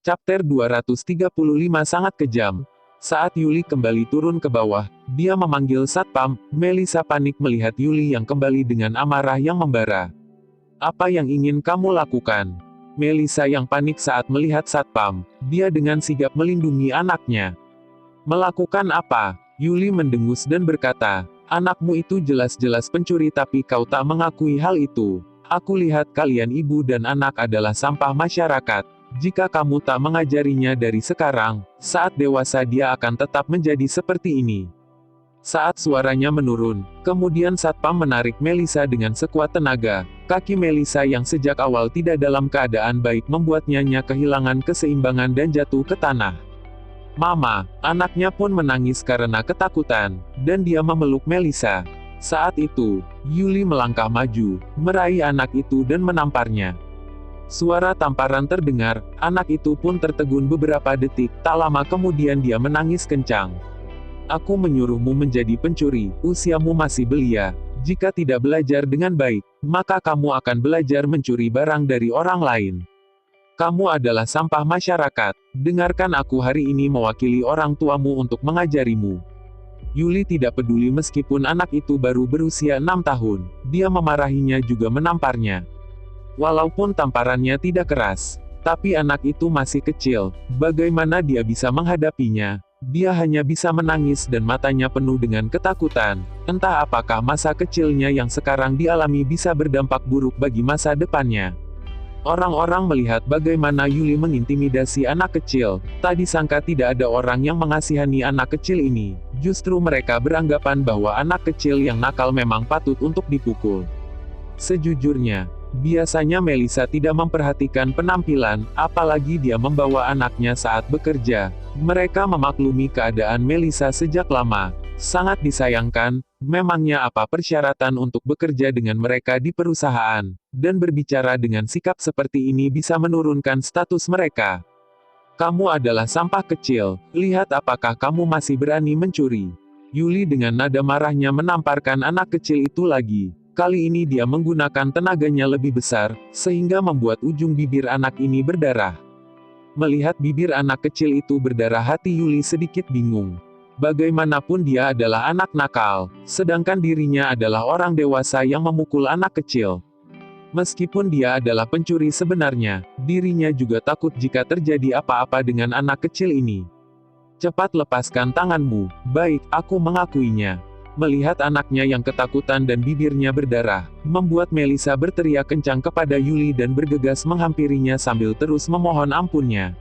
Chapter 235 sangat kejam. Saat Yuli kembali turun ke bawah, dia memanggil Satpam. Melissa panik melihat Yuli yang kembali dengan amarah yang membara. Apa yang ingin kamu lakukan? Melissa yang panik saat melihat Satpam. Dia dengan sigap melindungi anaknya. Melakukan apa? Yuli mendengus dan berkata, anakmu itu jelas-jelas pencuri tapi kau tak mengakui hal itu. Aku lihat kalian ibu dan anak adalah sampah masyarakat. Jika kamu tak mengajarinya dari sekarang, saat dewasa dia akan tetap menjadi seperti ini. Saat suaranya menurun, kemudian Satpam menarik Melissa dengan sekuat tenaga. Kaki Melissa yang sejak awal tidak dalam keadaan baik membuatnya kehilangan keseimbangan dan jatuh ke tanah. Mama, anaknya pun menangis karena ketakutan, dan dia memeluk Melissa. Saat itu, Yuli melangkah maju, meraih anak itu dan menamparnya. Suara tamparan terdengar, anak itu pun tertegun beberapa detik, tak lama kemudian dia menangis kencang. Aku menyuruhmu menjadi pencuri, usiamu masih belia. Jika tidak belajar dengan baik, maka kamu akan belajar mencuri barang dari orang lain. Kamu adalah sampah masyarakat. Dengarkan aku hari ini mewakili orang tuamu untuk mengajarimu. Yuli tidak peduli meskipun anak itu baru berusia 6 tahun, dia memarahinya juga menamparnya. Walaupun tamparannya tidak keras, tapi anak itu masih kecil, bagaimana dia bisa menghadapinya? Dia hanya bisa menangis dan matanya penuh dengan ketakutan. Entah apakah masa kecilnya yang sekarang dialami bisa berdampak buruk bagi masa depannya. Orang-orang melihat bagaimana Yuli mengintimidasi anak kecil. Tak disangka tidak ada orang yang mengasihani anak kecil ini. Justru mereka beranggapan bahwa anak kecil yang nakal memang patut untuk dipukul. Sejujurnya, biasanya Melissa tidak memperhatikan penampilan, apalagi dia membawa anaknya saat bekerja. Mereka memaklumi keadaan Melissa sejak lama. Sangat disayangkan, memangnya apa persyaratan untuk bekerja dengan mereka di perusahaan, dan berbicara dengan sikap seperti ini bisa menurunkan status mereka. Kamu adalah sampah kecil, lihat apakah kamu masih berani mencuri. Yuli dengan nada marahnya menamparkan anak kecil itu lagi. Kali ini dia menggunakan tenaganya lebih besar, sehingga membuat ujung bibir anak ini berdarah. Melihat bibir anak kecil itu berdarah, hati Yuli sedikit bingung. Bagaimanapun dia adalah anak nakal, sedangkan dirinya adalah orang dewasa yang memukul anak kecil. Meskipun dia adalah pencuri sebenarnya, dirinya juga takut jika terjadi apa-apa dengan anak kecil ini. Cepat lepaskan tanganmu. Baik, aku mengakuinya. Melihat anaknya yang ketakutan dan bibirnya berdarah, membuat Melissa berteriak kencang kepada Yuli dan bergegas menghampirinya sambil terus memohon ampunnya.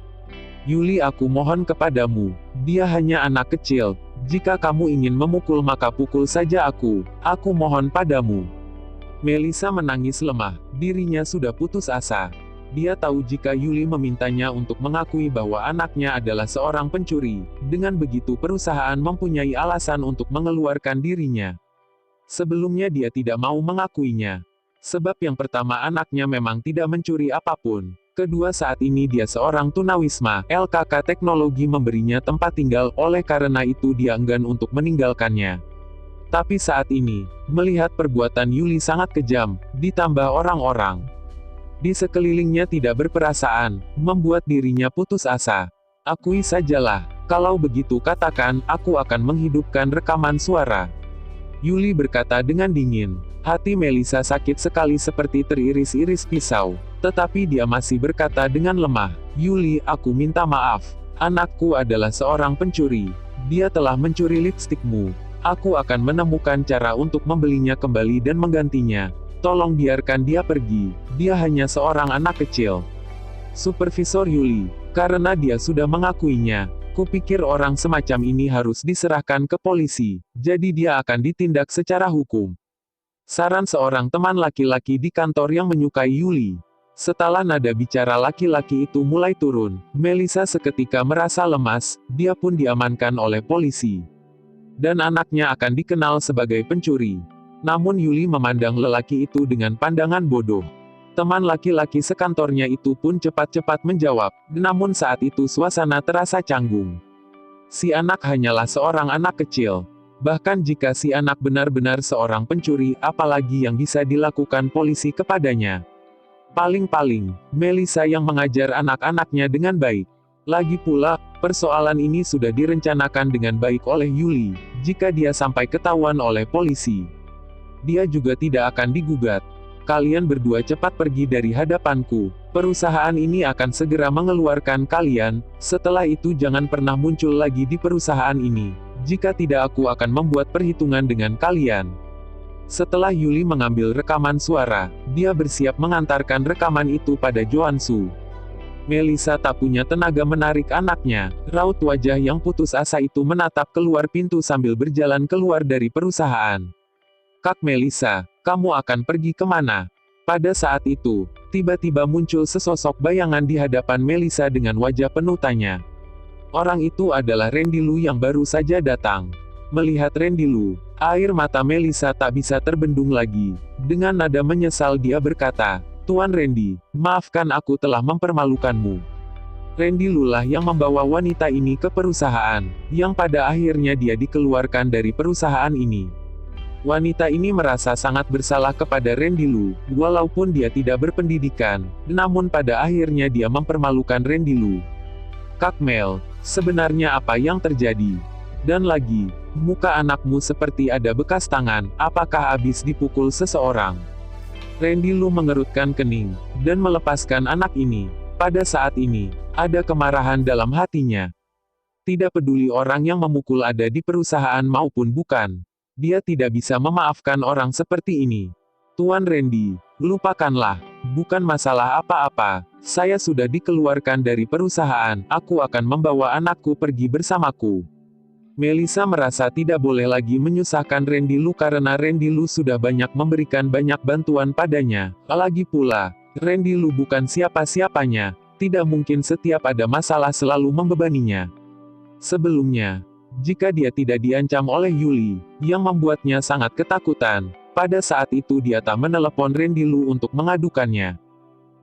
Yuli, aku mohon kepadamu, dia hanya anak kecil. Jika kamu ingin memukul maka pukul saja aku mohon padamu. Melissa menangis lemah, dirinya sudah putus asa. Dia tahu jika Yuli memintanya untuk mengakui bahwa anaknya adalah seorang pencuri, dengan begitu perusahaan mempunyai alasan untuk mengeluarkan dirinya. Sebelumnya dia tidak mau mengakuinya. Sebab yang pertama anaknya memang tidak mencuri apapun. Kedua saat ini dia seorang tunawisma, LKK Teknologi memberinya tempat tinggal, oleh karena itu dia enggan untuk meninggalkannya. Tapi saat ini, melihat perbuatan Yuli sangat kejam, ditambah orang-orang di sekelilingnya tidak berperasaan, membuat dirinya putus asa. Akui sajalah, kalau begitu katakan, aku akan menghidupkan rekaman suara. Yuli berkata dengan dingin. Hati Melissa sakit sekali seperti teriris-iris pisau. Tetapi dia masih berkata dengan lemah, Yuli, aku minta maaf. Anakku adalah seorang pencuri. Dia telah mencuri lipstikmu. Aku akan menemukan cara untuk membelinya kembali dan menggantinya. Tolong biarkan dia pergi. Dia hanya seorang anak kecil. Supervisor Yuli, karena dia sudah mengakuinya, kupikir orang semacam ini harus diserahkan ke polisi, jadi dia akan ditindak secara hukum. Saran seorang teman laki-laki di kantor yang menyukai Yuli. Setelah nada bicara laki-laki itu mulai turun, Melissa seketika merasa lemas, dia pun diamankan oleh polisi. Dan anaknya akan dikenal sebagai pencuri. Namun Yuli memandang lelaki itu dengan pandangan bodoh. Teman laki-laki sekantornya itu pun cepat-cepat menjawab, namun saat itu suasana terasa canggung. Si anak hanyalah seorang anak kecil. Bahkan jika si anak benar-benar seorang pencuri, apalagi yang bisa dilakukan polisi kepadanya? Paling-paling, Melissa yang mengajar anak-anaknya dengan baik. Lagi pula, persoalan ini sudah direncanakan dengan baik oleh Yuli. Jika dia sampai ketahuan oleh polisi, dia juga tidak akan digugat. Kalian berdua cepat pergi dari hadapanku. Perusahaan ini akan segera mengeluarkan kalian. Setelah itu jangan pernah muncul lagi di perusahaan ini. Jika tidak aku akan membuat perhitungan dengan kalian. Setelah Yuli mengambil rekaman suara, dia bersiap mengantarkan rekaman itu pada Joansu. Melissa tak punya tenaga menarik anaknya. Raut wajah yang putus asa itu menatap keluar pintu sambil berjalan keluar dari perusahaan. Kak Melissa, kamu akan pergi kemana? Pada saat itu, tiba-tiba muncul sesosok bayangan di hadapan Melissa dengan wajah penuh tanya. Orang itu adalah Randy Lu yang baru saja datang. Melihat Randy Lu, air mata Melissa tak bisa terbendung lagi. Dengan nada menyesal dia berkata, Tuan Randy, maafkan aku telah mempermalukanmu. Randy Lu lah yang membawa wanita ini ke perusahaan, yang pada akhirnya dia dikeluarkan dari perusahaan ini. Wanita ini merasa sangat bersalah kepada Randy Lu, walaupun dia tidak berpendidikan, namun pada akhirnya dia mempermalukan Randy Lu. Kak Mel, sebenarnya apa yang terjadi? Dan lagi, muka anakmu seperti ada bekas tangan, apakah habis dipukul seseorang? Randy Lu mengerutkan kening, dan melepaskan anak ini. Pada saat ini, ada kemarahan dalam hatinya. Tidak peduli orang yang memukul ada di perusahaan maupun bukan. Dia tidak bisa memaafkan orang seperti ini. Tuan Randy, lupakanlah. Bukan masalah apa-apa. Saya sudah dikeluarkan dari perusahaan, aku akan membawa anakku pergi bersamaku. Melissa merasa tidak boleh lagi menyusahkan Randy Lu karena Randy Lu sudah banyak memberikan banyak bantuan padanya. Lagi pula, Randy Lu bukan siapa-siapanya, tidak mungkin setiap ada masalah selalu membebaninya. Sebelumnya, jika dia tidak diancam oleh Yuli, yang membuatnya sangat ketakutan, pada saat itu dia tak menelepon Randy Lu untuk mengadukannya.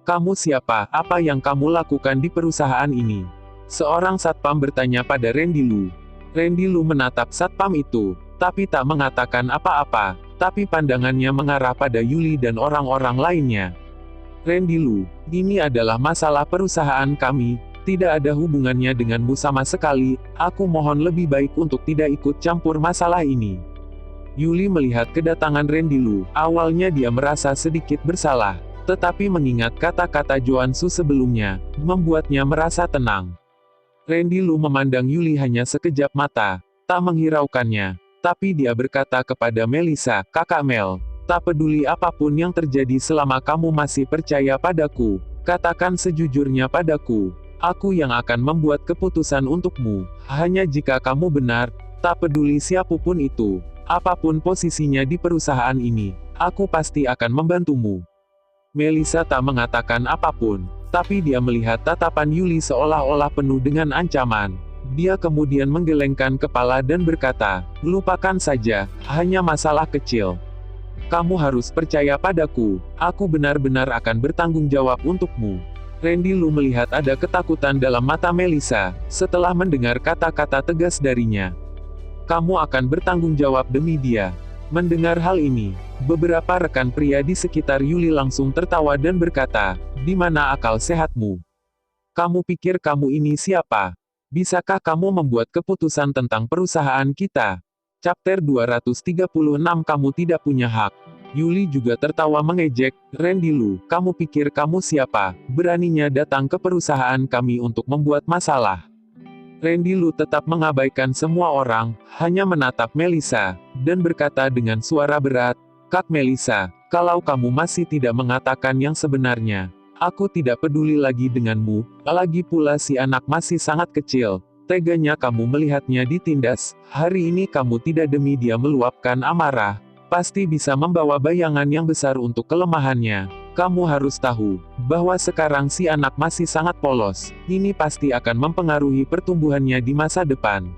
Kamu siapa? Apa yang kamu lakukan di perusahaan ini? Seorang satpam bertanya pada Randy Lu. Randy Lu menatap satpam itu, tapi tak mengatakan apa-apa, tapi pandangannya mengarah pada Yuli dan orang-orang lainnya. Randy Lu, ini adalah masalah perusahaan kami, tidak ada hubungannya denganmu sama sekali, aku mohon lebih baik untuk tidak ikut campur masalah ini. Yuli melihat kedatangan Randy Lu, awalnya dia merasa sedikit bersalah, tetapi mengingat kata-kata Joansu sebelumnya, membuatnya merasa tenang. Randy Lu memandang Yuli hanya sekejap mata, tak menghiraukannya. Tapi dia berkata kepada Melissa, Kakak Mel, tak peduli apapun yang terjadi selama kamu masih percaya padaku, katakan sejujurnya padaku. Aku yang akan membuat keputusan untukmu, hanya jika kamu benar, tak peduli siapapun itu, apapun posisinya di perusahaan ini, aku pasti akan membantumu. Melissa tak mengatakan apapun. Tapi dia melihat tatapan Yuli seolah-olah penuh dengan ancaman. Dia kemudian menggelengkan kepala dan berkata, lupakan saja, hanya masalah kecil. Kamu harus percaya padaku, aku benar-benar akan bertanggung jawab untukmu. Randy Lu melihat ada ketakutan dalam mata Melissa, setelah mendengar kata-kata tegas darinya. Kamu akan bertanggung jawab demi dia. Mendengar hal ini, beberapa rekan pria di sekitar Yuli langsung tertawa dan berkata, di mana akal sehatmu? Kamu pikir kamu ini siapa? Bisakah kamu membuat keputusan tentang perusahaan kita? Chapter 236 Kamu tidak punya hak. Yuli juga tertawa mengejek, Randy Lu, kamu pikir kamu siapa? Beraninya datang ke perusahaan kami untuk membuat masalah. Randy Lu tetap mengabaikan semua orang, hanya menatap Melissa, dan berkata dengan suara berat, Kak Melissa, kalau kamu masih tidak mengatakan yang sebenarnya, aku tidak peduli lagi denganmu, lagi pula si anak masih sangat kecil, teganya kamu melihatnya ditindas, hari ini kamu tidak demi dia meluapkan amarah, pasti bisa membawa bayangan yang besar untuk kelemahannya. Kamu harus tahu, bahwa sekarang si anak masih sangat polos, ini pasti akan mempengaruhi pertumbuhannya di masa depan.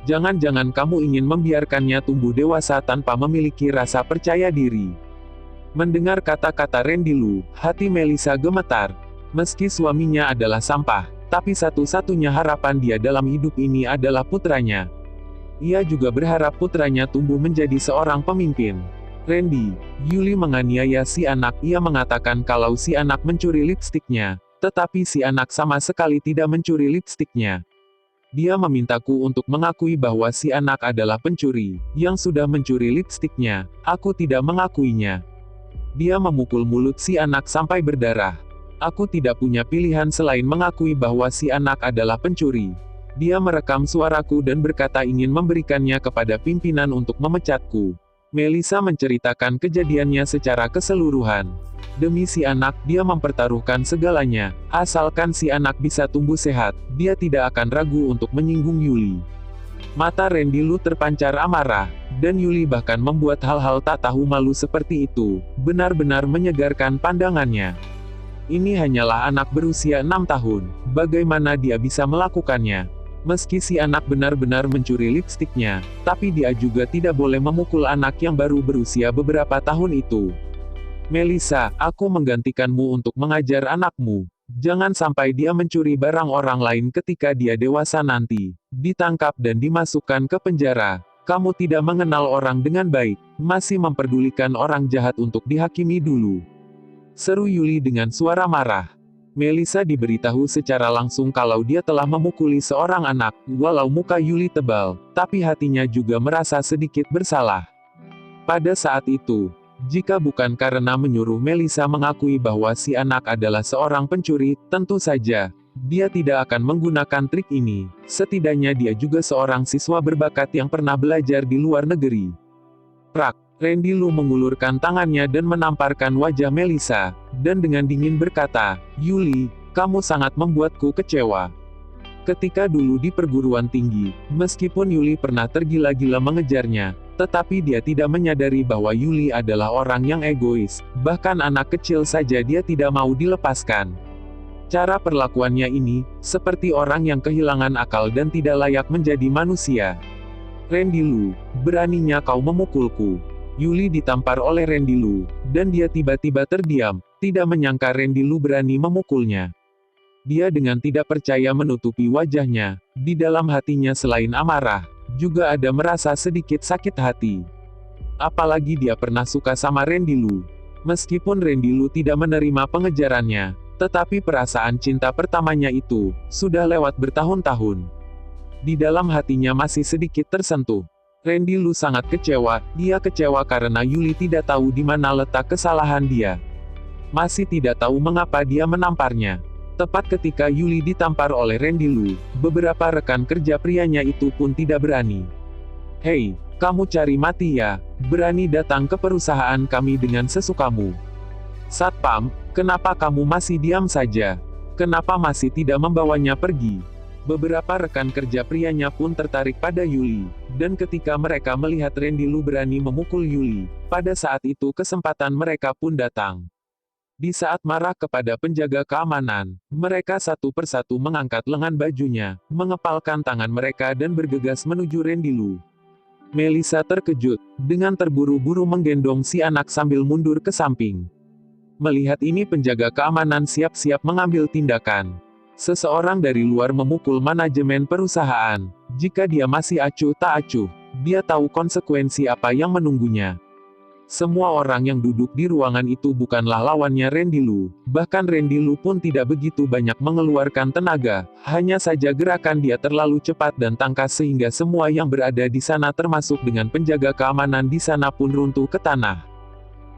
Jangan-jangan kamu ingin membiarkannya tumbuh dewasa tanpa memiliki rasa percaya diri. Mendengar kata-kata Randy Lu, hati Melissa gemetar. Meski suaminya adalah sampah, tapi satu-satunya harapan dia dalam hidup ini adalah putranya. Ia juga berharap putranya tumbuh menjadi seorang pemimpin. Randy, Yuli menganiaya si anak, ia mengatakan kalau si anak mencuri lipstiknya, Tetapi si anak sama sekali tidak mencuri lipstiknya. Dia memintaku untuk mengakui bahwa si anak adalah pencuri, yang sudah mencuri lipstiknya. Aku tidak mengakuinya. Dia memukul mulut si anak sampai berdarah. Aku tidak punya pilihan selain mengakui bahwa si anak adalah pencuri. Dia merekam suaraku dan berkata ingin memberikannya kepada pimpinan untuk memecatku. Melissa menceritakan kejadiannya secara keseluruhan. Demi si anak, dia mempertaruhkan segalanya. Asalkan si anak bisa tumbuh sehat, dia tidak akan ragu untuk menyinggung Yuli. Mata Randy Lu terpancar amarah, dan Yuli bahkan membuat hal-hal tak tahu malu seperti itu, benar-benar menyegarkan pandangannya. Ini hanyalah anak berusia 6 tahun, bagaimana dia bisa melakukannya? Meski si anak benar-benar mencuri lipstiknya, tapi dia juga tidak boleh memukul anak yang baru berusia beberapa tahun itu. Melissa, aku menggantikanmu untuk mengajar anakmu. Jangan sampai dia mencuri barang orang lain ketika dia dewasa nanti. Ditangkap dan dimasukkan ke penjara. Kamu tidak mengenal orang dengan baik, masih memperdulikan orang jahat untuk dihakimi dulu. Seru Yuli dengan suara marah. Melissa diberitahu secara langsung kalau dia telah memukuli seorang anak, walau muka Yuli tebal, tapi hatinya juga merasa sedikit bersalah. Pada saat itu, jika bukan karena menyuruh Melissa mengakui bahwa si anak adalah seorang pencuri, tentu saja, dia tidak akan menggunakan trik ini. Setidaknya dia juga seorang siswa berbakat yang pernah belajar di luar negeri. Prak! Randy Lu mengulurkan tangannya dan menamparkan wajah Melissa, dan dengan dingin berkata, Yuli, kamu sangat membuatku kecewa. Ketika dulu di perguruan tinggi, meskipun Yuli pernah tergila-gila mengejarnya, tetapi dia tidak menyadari bahwa Yuli adalah orang yang egois, bahkan anak kecil saja dia tidak mau dilepaskan. Cara perlakuannya ini, seperti orang yang kehilangan akal dan tidak layak menjadi manusia. Randy Lu, beraninya kau memukulku. Yuli ditampar oleh Randy Lu, dan dia tiba-tiba terdiam, tidak menyangka Randy Lu berani memukulnya. Dia dengan tidak percaya menutupi wajahnya, di dalam hatinya selain amarah, juga ada merasa sedikit sakit hati. Apalagi dia pernah suka sama Randy Lu. Meskipun Randy Lu tidak menerima pengejarannya, tetapi perasaan cinta pertamanya itu, sudah lewat bertahun-tahun. Di dalam hatinya masih sedikit tersentuh. Randy Lu sangat kecewa, dia kecewa karena Yuli tidak tahu di mana letak kesalahan dia. Masih tidak tahu mengapa dia menamparnya. Tepat ketika Yuli ditampar oleh Randy Lu, beberapa rekan kerja prianya itu pun tidak berani. Hei, kamu cari mati ya, berani datang ke perusahaan kami dengan sesukamu. Satpam, kenapa kamu masih diam saja? Kenapa masih tidak membawanya pergi? Beberapa rekan kerja prianya pun tertarik pada Yuli, dan ketika mereka melihat Randy Lu berani memukul Yuli, pada saat itu kesempatan mereka pun datang. Di saat marah kepada penjaga keamanan, mereka satu persatu mengangkat lengan bajunya, mengepalkan tangan mereka dan bergegas menuju Randy Lu. Melissa terkejut, dengan terburu-buru menggendong si anak sambil mundur ke samping. Melihat ini penjaga keamanan siap-siap mengambil tindakan. Seseorang dari luar memukul manajemen perusahaan. Jika dia masih acuh tak acuh, dia tahu konsekuensi apa yang menunggunya. Semua orang yang duduk di ruangan itu bukanlah lawannya Randy Lu. Bahkan Randy Lu pun tidak begitu banyak mengeluarkan tenaga, hanya saja gerakan dia terlalu cepat dan tangkas sehingga semua yang berada di sana termasuk dengan penjaga keamanan di sana pun runtuh ke tanah.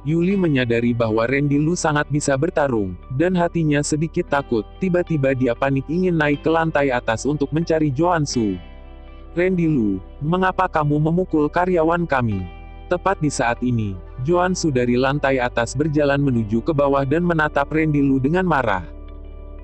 Yuli menyadari bahwa Randy Lu sangat bisa bertarung, dan hatinya sedikit takut. Tiba-tiba dia panik ingin naik ke lantai atas untuk mencari Joan Su. Randy Lu, mengapa kamu memukul karyawan kami? Tepat di saat ini, Joan Su dari lantai atas berjalan menuju ke bawah dan menatap Randy Lu dengan marah.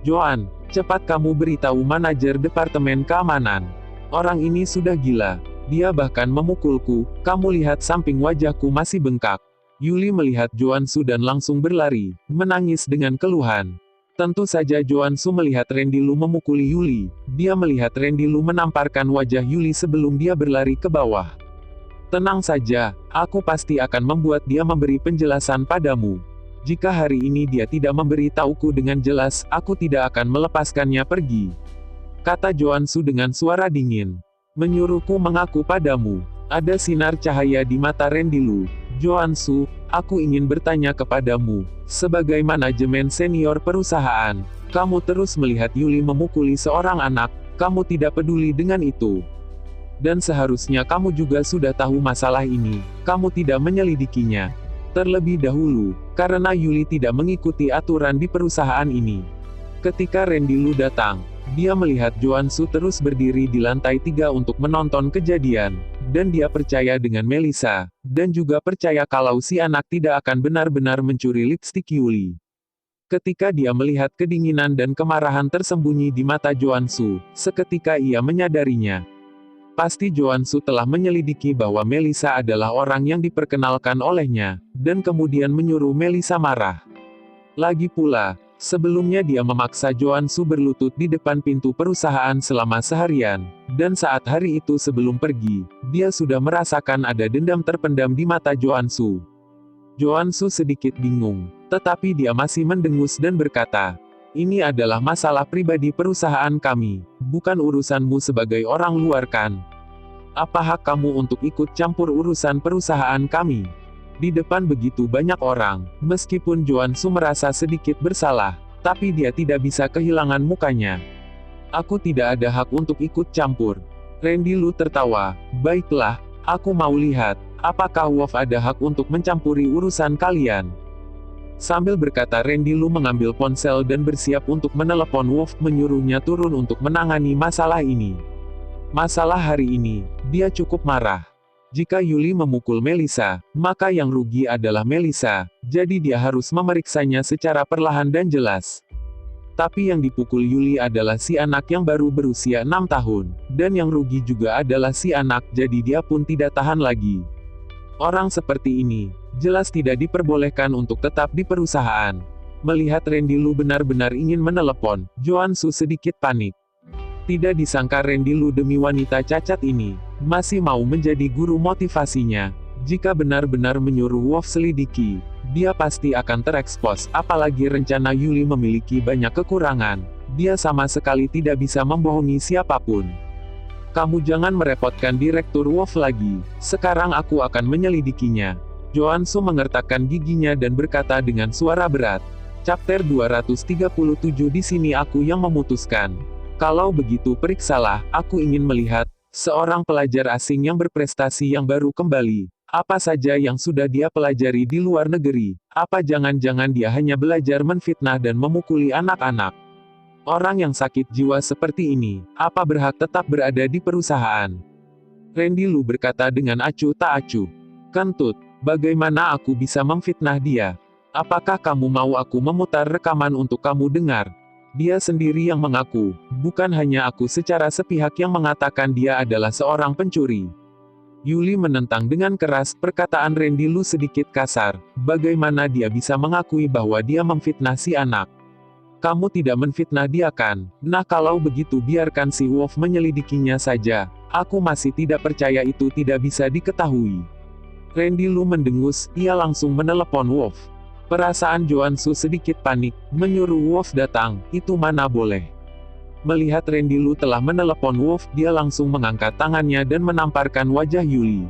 Joan, cepat kamu beritahu manajer departemen keamanan. Orang ini sudah gila. Dia bahkan memukulku, kamu lihat samping wajahku masih bengkak. Yuli melihat Joan Su dan langsung berlari, menangis dengan keluhan. Tentu saja Joan Su melihat Randy Lu memukuli Yuli. Dia melihat Randy Lu menamparkan wajah Yuli sebelum dia berlari ke bawah. Tenang saja, aku pasti akan membuat dia memberi penjelasan padamu. Jika hari ini dia tidak memberi tahuku dengan jelas, aku tidak akan melepaskannya pergi. Kata Joan Su dengan suara dingin. Menyuruhku mengaku padamu. Ada sinar cahaya di mata Randy Lu. Joan Su, aku ingin bertanya kepadamu, sebagai manajemen senior perusahaan, Kamu terus melihat Yuli memukuli seorang anak, kamu tidak peduli dengan itu. Dan seharusnya kamu juga sudah tahu masalah ini, kamu tidak menyelidikinya terlebih dahulu, karena Yuli tidak mengikuti aturan di perusahaan ini. Ketika Randy Lu datang, dia melihat Joan Su terus berdiri di lantai 3 untuk menonton kejadian, dan dia percaya dengan Melissa, dan juga percaya kalau si anak tidak akan benar-benar mencuri lipstik Yuli. Ketika dia melihat kedinginan dan kemarahan tersembunyi di mata Joan Su, seketika ia menyadarinya. Pasti Joan Su telah menyelidiki bahwa Melissa adalah orang yang diperkenalkan olehnya, dan kemudian menyuruh Melissa marah. Lagi pula, sebelumnya dia memaksa Joan Su berlutut di depan pintu perusahaan selama seharian, dan saat hari itu sebelum pergi, dia sudah merasakan ada dendam terpendam di mata Joan Su. Joan Su sedikit bingung, tetapi dia masih mendengus dan berkata, "Ini adalah masalah pribadi perusahaan kami, bukan urusanmu sebagai orang luar kan? Apa hak kamu untuk ikut campur urusan perusahaan kami?" Di depan begitu banyak orang, meskipun Joan Su merasa sedikit bersalah, tapi dia tidak bisa kehilangan mukanya. "Aku tidak ada hak untuk ikut campur." Randy Lu tertawa, "Baiklah, aku mau lihat, apakah Wolf ada hak untuk mencampuri urusan kalian?" Sambil berkata Randy Lu mengambil ponsel dan bersiap untuk menelepon Wolf menyuruhnya turun untuk menangani masalah ini. Masalah hari ini, dia cukup marah. Jika Yuli memukul Melissa, maka yang rugi adalah Melissa, jadi dia harus memeriksanya secara perlahan dan jelas. Tapi yang dipukul Yuli adalah si anak yang baru berusia 6 tahun, dan yang rugi juga adalah si anak, jadi dia pun tidak tahan lagi. Orang seperti ini, jelas tidak diperbolehkan untuk tetap di perusahaan. Melihat Randy Lu benar-benar ingin menelepon, Joan Su sedikit panik. Tidak disangka Randy Lu demi wanita cacat ini, masih mau menjadi guru motivasinya. Jika benar-benar menyuruh Wolf selidiki, dia pasti akan terekspos, apalagi rencana Yuli memiliki banyak kekurangan. Dia sama sekali tidak bisa membohongi siapapun. "Kamu jangan merepotkan Direktur Wolf lagi, sekarang aku akan menyelidikinya." Joan Su mengertakkan giginya dan berkata dengan suara berat. Chapter 237 Di sini aku yang memutuskan. Kalau begitu periksalah, aku ingin melihat, seorang pelajar asing yang berprestasi yang baru kembali. Apa saja yang sudah dia pelajari di luar negeri? Apa jangan-jangan dia hanya belajar menfitnah dan memukuli anak-anak? Orang yang sakit jiwa seperti ini, apa berhak tetap berada di perusahaan? Randy Lu berkata dengan acuh tak acuh. "Kentut, bagaimana aku bisa memfitnah dia? Apakah kamu mau aku memutar rekaman untuk kamu dengar?" Dia sendiri yang mengaku, bukan hanya aku secara sepihak yang mengatakan dia adalah seorang pencuri. Yuli menentang dengan keras. Perkataan Randy Lu sedikit kasar. Bagaimana dia bisa mengakui bahwa dia memfitnah si anak? "Kamu tidak menfitnah dia kan? Nah kalau begitu biarkan si Wolf menyelidikinya saja. Aku masih tidak percaya itu tidak bisa diketahui." Randy Lu mendengus, ia langsung menelepon Wolf. Perasaan Joan Su sedikit panik, menyuruh Wolf datang, itu mana boleh. Melihat Randy Lu telah menelepon Wolf, dia langsung mengangkat tangannya dan menamparkan wajah Yuli.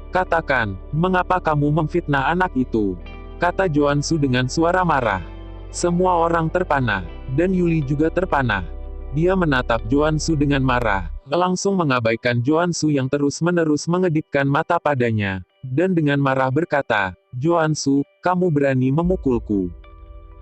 "Katakan, mengapa kamu memfitnah anak itu?" kata Joan Su dengan suara marah. Semua orang terpanah, dan Yuli juga terpanah. Dia menatap Joan Su dengan marah, langsung mengabaikan Joan Su yang terus-menerus mengedipkan mata padanya, dan dengan marah berkata, "Joan Su, kamu berani memukulku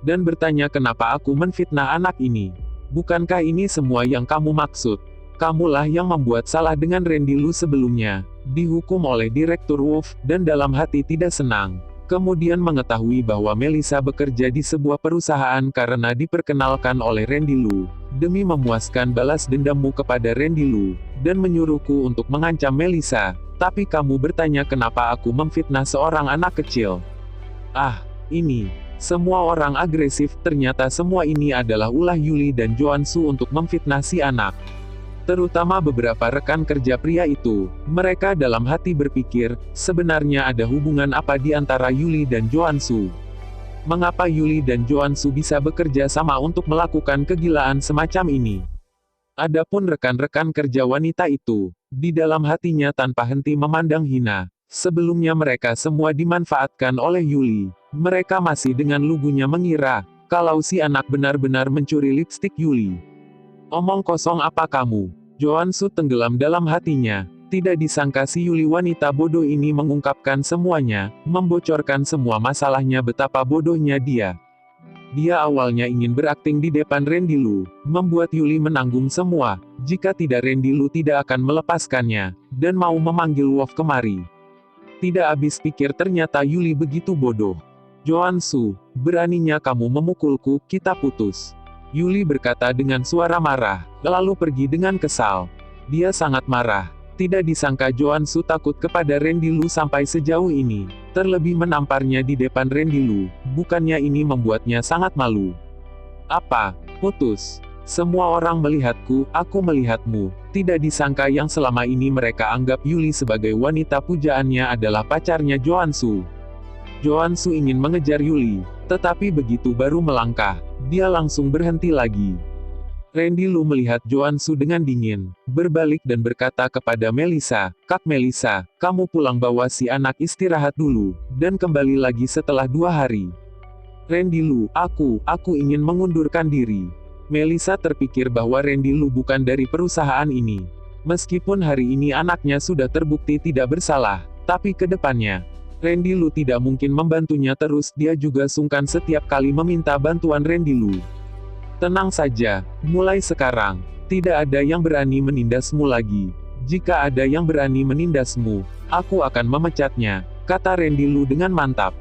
dan bertanya kenapa aku menfitnah anak ini? Bukankah ini semua yang kamu maksud? Kamulah yang membuat salah dengan Randy Lu sebelumnya, dihukum oleh Direktur Wolf, dan dalam hati tidak senang. Kemudian mengetahui bahwa Melissa bekerja di sebuah perusahaan karena diperkenalkan oleh Randy Lu, demi memuaskan balas dendammu kepada Randy Lu, dan menyuruhku untuk mengancam Melissa, tapi kamu bertanya kenapa aku memfitnah seorang anak kecil. Ah, ini, semua orang agresif, ternyata semua ini adalah ulah Yuli dan Joan Su untuk memfitnah si anak. Terutama beberapa rekan kerja pria itu, mereka dalam hati berpikir, sebenarnya ada hubungan apa di antara Yuli dan Joan Su? Mengapa Yuli dan Joan Su bisa bekerja sama untuk melakukan kegilaan semacam ini? Adapun rekan-rekan kerja wanita itu, di dalam hatinya tanpa henti memandang hina. Sebelumnya mereka semua dimanfaatkan oleh Yuli. Mereka masih dengan lugunya mengira, Kalau si anak benar-benar mencuri lipstik Yuli. Omong kosong apa kamu? Joan-su tenggelam dalam hatinya. Tidak disangka si Yuli wanita bodoh ini mengungkapkan semuanya, membocorkan semua masalahnya betapa bodohnya dia. Dia awalnya ingin berakting di depan Randy Lu, membuat Yuli menanggung semua, jika tidak Randy Lu tidak akan melepaskannya, dan mau memanggil Wolf kemari. Tidak habis pikir ternyata Yuli begitu bodoh. Joan-su, beraninya kamu memukulku, kita putus. Yuli berkata dengan suara marah, lalu pergi dengan kesal. Dia sangat marah. Tidak disangka Joan-su takut kepada Randy Lu sampai sejauh ini. Terlebih menamparnya di depan Randy Lu, bukannya ini membuatnya sangat malu. Apa? Putus? Semua orang melihatku, aku melihatmu. Tidak disangka yang selama ini mereka anggap Yuli sebagai wanita pujaannya adalah pacarnya Joan-su. Joan-su ingin mengejar Yuli, tetapi begitu baru melangkah, dia langsung berhenti lagi. Randy Lu melihat Joan-su dengan dingin, berbalik dan berkata kepada Melissa, "Kak Melissa, kamu pulang bawa si anak istirahat dulu, dan kembali lagi setelah 2 hari." Randy Lu, aku ingin mengundurkan diri. Melissa terpikir bahwa Randy Lu bukan dari perusahaan ini. Meskipun hari ini anaknya sudah terbukti tidak bersalah, tapi ke depannya, Randy Lu tidak mungkin membantunya terus, dia juga sungkan setiap kali meminta bantuan Randy Lu. Tenang saja, mulai sekarang, tidak ada yang berani menindasmu lagi. Jika ada yang berani menindasmu, aku akan memecatnya, kata Randy Lu dengan mantap.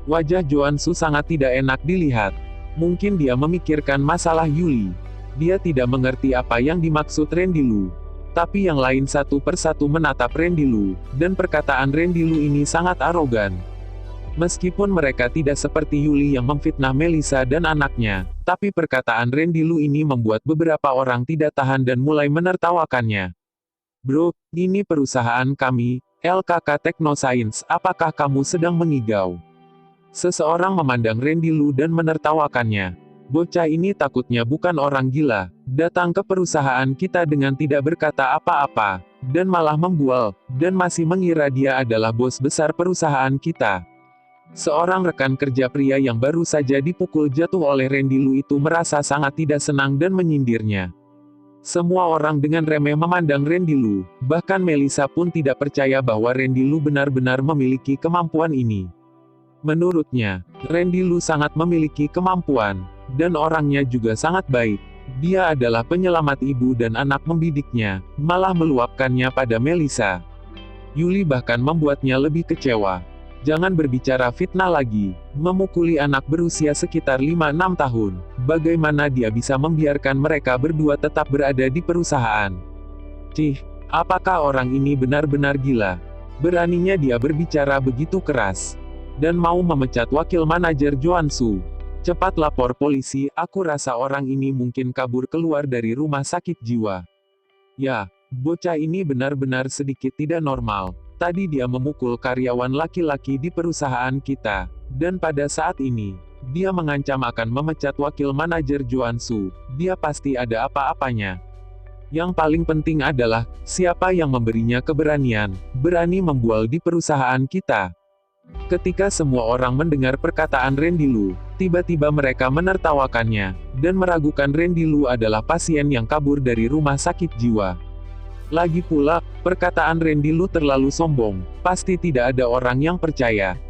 Wajah Joan-su sangat tidak enak dilihat. Mungkin dia memikirkan masalah Yuli. Dia tidak mengerti apa yang dimaksud Randy Lu. Tapi yang lain satu persatu menatap Randy Lu, dan perkataan Randy Lu ini sangat arogan. Meskipun mereka tidak seperti Yuli yang memfitnah Melissa dan anaknya, tapi perkataan Randy Lu ini membuat beberapa orang tidak tahan dan mulai menertawakannya. Bro, ini perusahaan kami, LKK Technoscience, apakah kamu sedang mengigau? Seseorang memandang Randy Lu dan menertawakannya. Bocah ini takutnya bukan orang gila, datang ke perusahaan kita dengan tidak berkata apa-apa, dan malah membual, dan masih mengira dia adalah bos besar perusahaan kita. Seorang rekan kerja pria yang baru saja dipukul jatuh oleh Randy Lu itu merasa sangat tidak senang dan menyindirnya. Semua orang dengan remeh memandang Randy Lu, bahkan Melissa pun tidak percaya bahwa Randy Lu benar-benar memiliki kemampuan ini. Menurutnya, Randy Lu sangat memiliki kemampuan, dan orangnya juga sangat baik. Dia adalah penyelamat ibu dan anak membidiknya, malah meluapkannya pada Melissa. Yuli bahkan membuatnya lebih kecewa. Jangan berbicara fitnah lagi, memukuli anak berusia sekitar 5-6 tahun, bagaimana dia bisa membiarkan mereka berdua tetap berada di perusahaan? Cih, apakah orang ini benar-benar gila? Beraninya dia berbicara begitu keras, dan mau memecat wakil manajer Joan-su. Cepat lapor polisi, aku rasa orang ini mungkin kabur keluar dari rumah sakit jiwa. Ya, bocah ini benar-benar sedikit tidak normal. Tadi dia memukul karyawan laki-laki di perusahaan kita, dan pada saat ini, dia mengancam akan memecat wakil manajer Joan-su. Dia pasti ada apa-apanya. Yang paling penting adalah, siapa yang memberinya keberanian, berani membual di perusahaan kita. Ketika semua orang mendengar perkataan Randy Lu, tiba-tiba mereka menertawakannya, dan meragukan Randy Lu adalah pasien yang kabur dari rumah sakit jiwa. Lagi pula, perkataan Randy Lu terlalu sombong, pasti tidak ada orang yang percaya.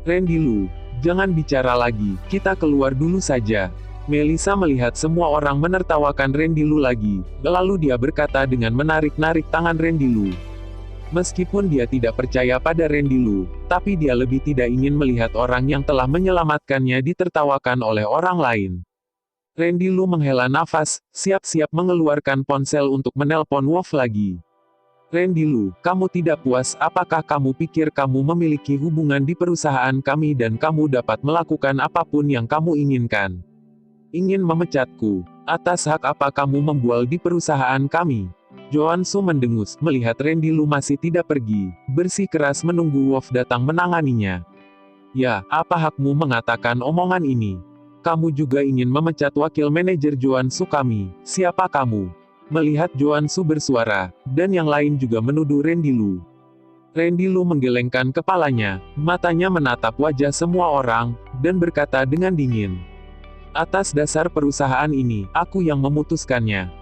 Randy Lu, jangan bicara lagi, kita keluar dulu saja. Melissa melihat semua orang menertawakan Randy Lu lagi, lalu dia berkata dengan menarik-narik tangan Randy Lu. Meskipun dia tidak percaya pada Randy Lu, tapi dia lebih tidak ingin melihat orang yang telah menyelamatkannya ditertawakan oleh orang lain. Randy Lu menghela nafas, siap-siap mengeluarkan ponsel untuk menelpon Wolf lagi. Randy Lu, kamu tidak puas? Apakah kamu pikir kamu memiliki hubungan di perusahaan kami dan kamu dapat melakukan apapun yang kamu inginkan? Ingin memecatku? Atas hak apa kamu membual di perusahaan kami? Joan-su mendengus, melihat Randy Lu masih tidak pergi, bersikeras menunggu Wolf datang menanganinya. Ya, apa hakmu mengatakan omongan ini? Kamu juga ingin memecat wakil manajer Joan-su kami, siapa kamu? Melihat Joan-su bersuara, dan yang lain juga menuduh Randy Lu. Randy Lu menggelengkan kepalanya, matanya menatap wajah semua orang, dan berkata dengan dingin. Atas dasar perusahaan ini, aku yang memutuskannya.